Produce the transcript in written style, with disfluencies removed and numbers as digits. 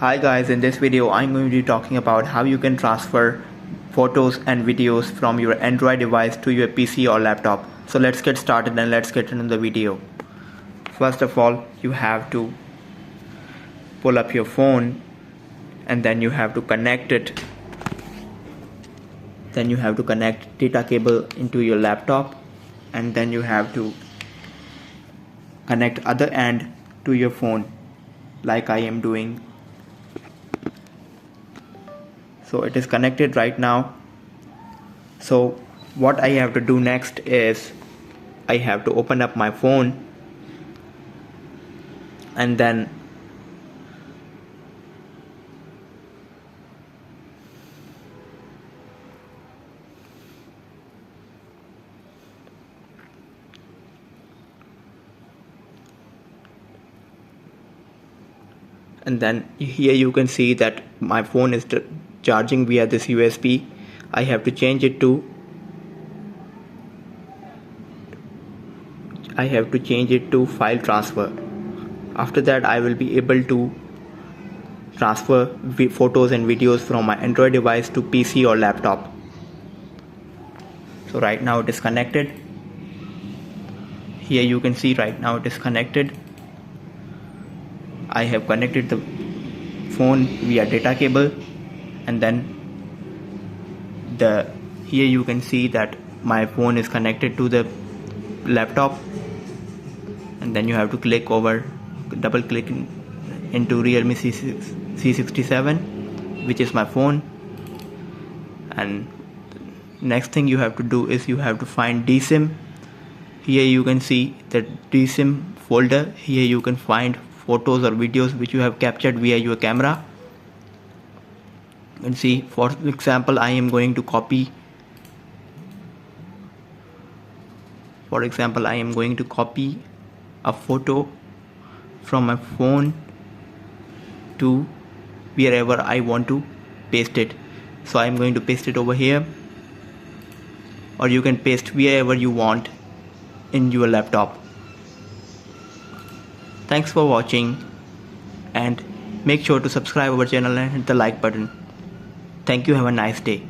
Hi guys, in this video I'm going to be talking about how you can transfer photos and videos from your Android device to your PC or laptop. So let's get started and let's get into the video. First of all, you have to pull up your phone and then you have to connect it. Then you have to connect data cable into your laptop, and then you have to connect other end to your phone like I am doing. So it is connected right now. So what I have to do next is I have to open up my phone and then here you can see that my phone is charging via this USB. I have to change it to file transfer. After that I will be able to transfer photos and videos from my Android device to PC or laptop. So right now it is connected. Here you can see right now it is connected. I have connected the phone via data cable, and then here you can see that my phone is connected to the laptop, and then you have to double click into Realme C67, which is my phone. And next thing you have to do is you have to find DSIM. Here you can see the DSIM folder. Here you can find photos or videos which you have captured via your camera. You can see, for example, I am going to copy a photo from my phone to wherever I want to paste it. So I am going to paste it over here, or you can paste wherever you want in your laptop. Thanks for watching, and make sure to subscribe our channel and hit the like button. Thank you. Have a nice day.